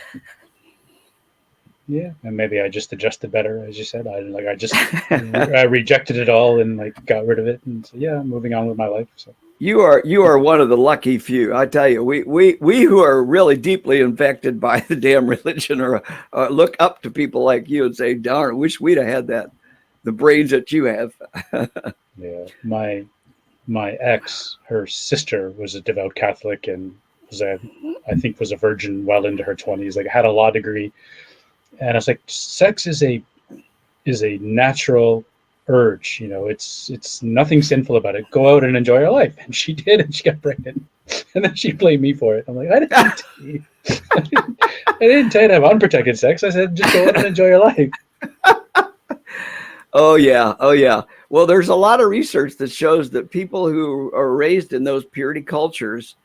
Speaker 4: Yeah, and maybe I just adjusted better, as you said. I rejected it all and got rid of it, and so, I'm moving on with my life. So
Speaker 5: you are one of the lucky few. I tell you, we who are really deeply infected by the damn religion, or look up to people like you and say, "Darn, wish we'd have had the brains that you have."
Speaker 4: Yeah, my ex, her sister was a devout Catholic and was I think was a virgin well into her 20s. Had a law degree. And I was like, sex is a natural urge, it's nothing sinful about it. Go out and enjoy your life. And she did, and she got pregnant. And then she blamed me for it. I'm like, I didn't tell you to have unprotected sex. I said, just go out and enjoy your life.
Speaker 5: Oh yeah. Well, there's a lot of research that shows that people who are raised in those purity cultures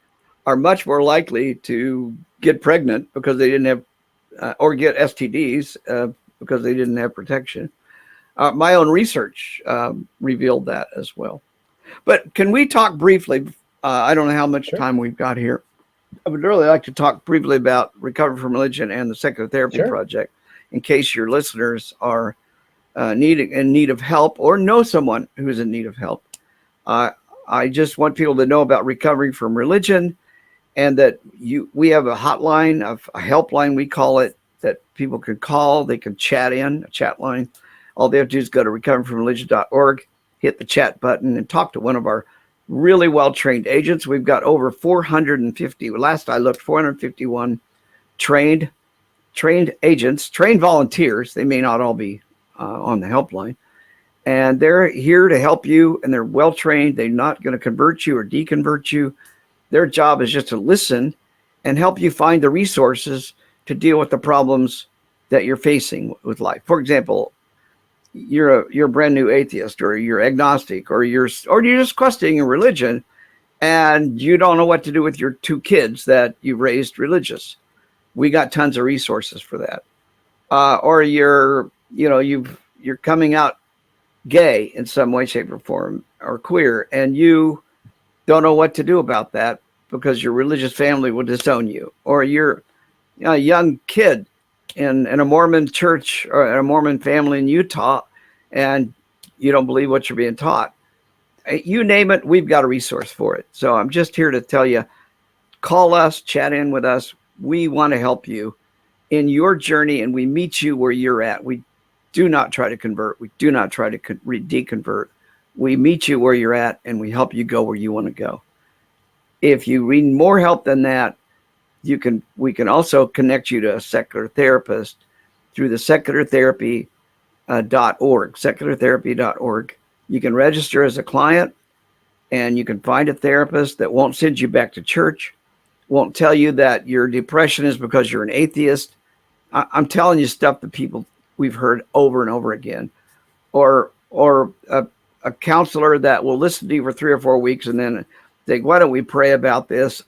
Speaker 5: are much more likely to get pregnant because they didn't have, or get STDs because they didn't have protection. My own research revealed that as well. But can we talk briefly? I don't know how much time we've got here. I would really like to talk briefly about Recovery from Religion and the Secular Therapy Project, in case your listeners are in need of help or know someone who's in need of help. I just want people to know about recovering from religion, and that we have a hotline, a helpline we call it, that people can call. They can chat in, a chat line. All they have to do is go to recoveryfromreligion.org, hit the chat button, and talk to one of our really well-trained agents. We've got over 450. Last I looked, 451 trained agents, trained volunteers. They may not all be on the helpline. And they're here to help you, and they're well-trained. They're not going to convert you or deconvert you. Their job is just to listen and help you find the resources to deal with the problems that you're facing with life. For example, you're a brand new atheist, or you're agnostic, or you're just questioning a religion, and you don't know what to do with your 2 kids that you raised religious. We got tons of resources for that. Or you're coming out gay in some way, shape, or form, or queer, and you don't know what to do about that because your religious family will disown you. Or you're a young kid in a Mormon church or a Mormon family in Utah, and you don't believe what you're being taught. You name it, we've got a resource for it. So I'm just here to tell you, call us, chat in with us. We want to help you in your journey, and we meet you where you're at. We do not try to convert. We do not try to deconvert. We meet you where you're at, and we help you go where you want to go. If you need more help than that, we can also connect you to a secular therapist through the seculartherapy.org, seculartherapy.org. You can register as a client, and you can find a therapist that won't send you back to church, won't tell you that your depression is because you're an atheist. I'm telling you stuff that people we've heard over and over again, or a counselor that will listen to you for 3 or 4 weeks and then think, why don't we pray about this?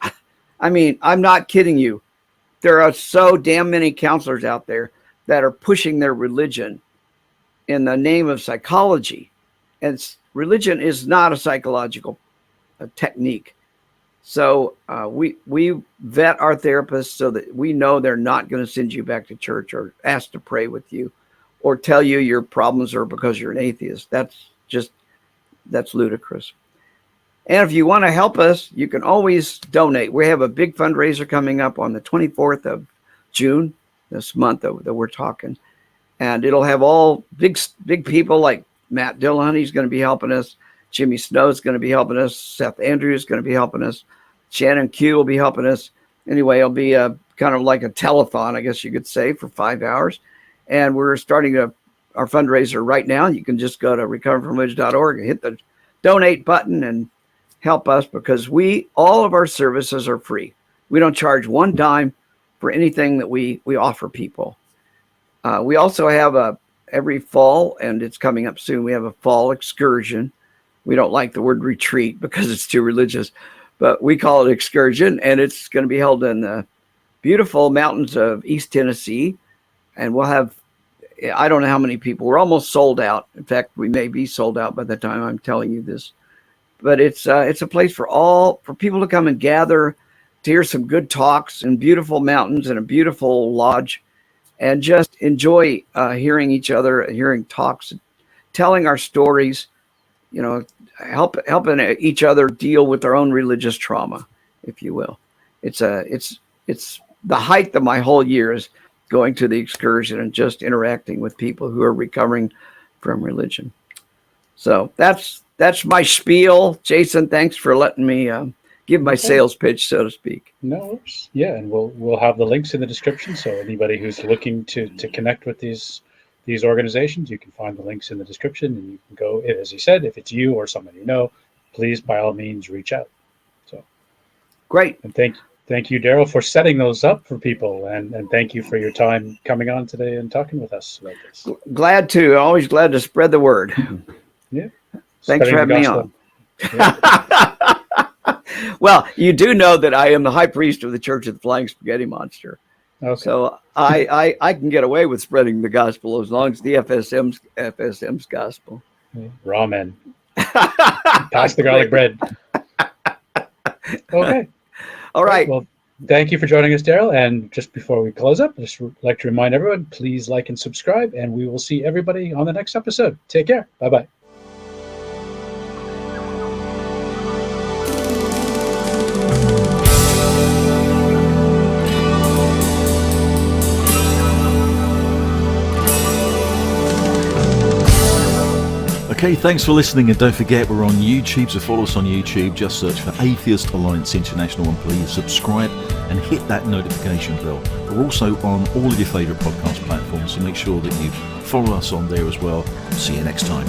Speaker 5: I mean, I'm not kidding you. There are so damn many counselors out there that are pushing their religion in the name of psychology. And religion is not a psychological technique. So we vet our therapists so that we know they're not going to send you back to church or ask to pray with you or tell you your problems are because you're an atheist. That's ludicrous. And if you want to help us, you can always donate. We have a big fundraiser coming up on the 24th of June, this month that we're talking. And it'll have all big people like Matt Dillahunty's going to be helping us. Jimmy Snow's going to be helping us. Seth Andrews is going to be helping us. Shannon Q will be helping us. Anyway, it'll be kind of like a telethon, I guess you could say, for 5 hours. And we're starting our fundraiser right now. You can just go to recoveryfromreligion.org and hit the donate button and help us, because all of our services are free. We don't charge one dime for anything that we offer people. We also have every fall, and it's coming up soon, we have a fall excursion. We don't like the word retreat because it's too religious, but we call it excursion, and it's going to be held in the beautiful mountains of East Tennessee. And we'll have, I don't know how many people. We're almost sold out. In fact, we may be sold out by the time I'm telling you this. But it's a place for people to come and gather, to hear some good talks in beautiful mountains and a beautiful lodge, and just enjoy hearing each other, hearing talks, telling our stories, helping each other deal with their own religious trauma, if you will. It's the height of my whole year is going to the excursion and just interacting with people who are recovering from religion. So that's my spiel. Jason, thanks for letting me give my sales pitch, so to speak.
Speaker 4: No, yeah, and we'll have the links in the description. So anybody who's looking to connect with these organizations, you can find the links in the description, and you can go. As you said, if it's you or someone you know, please by all means reach out. So
Speaker 5: great,
Speaker 4: and thank you, Darrell, for setting those up for people, and thank you for your time coming on today and talking with us about this.
Speaker 5: Always glad to spread the word.
Speaker 4: Yeah.
Speaker 5: Thanks for having me on.
Speaker 4: Yeah.
Speaker 5: Well, you do know that I am the high priest of the Church of the Flying Spaghetti Monster. Okay. So I can get away with spreading the gospel as long as the FSM's gospel.
Speaker 4: Ramen. Pass the garlic bread. Okay.
Speaker 5: All right.
Speaker 4: Well, thank you for joining us, Darrell. And just before we close up, I'd just like to remind everyone, please like and subscribe, and we will see everybody on the next episode. Take care. Bye-bye.
Speaker 6: Okay, thanks for listening, and don't forget we're on YouTube, so follow us on YouTube. Just search for Atheist Alliance International, and please subscribe and hit that notification bell. We're also on all of your favourite podcast platforms, so make sure that you follow us on there as well. See you next time.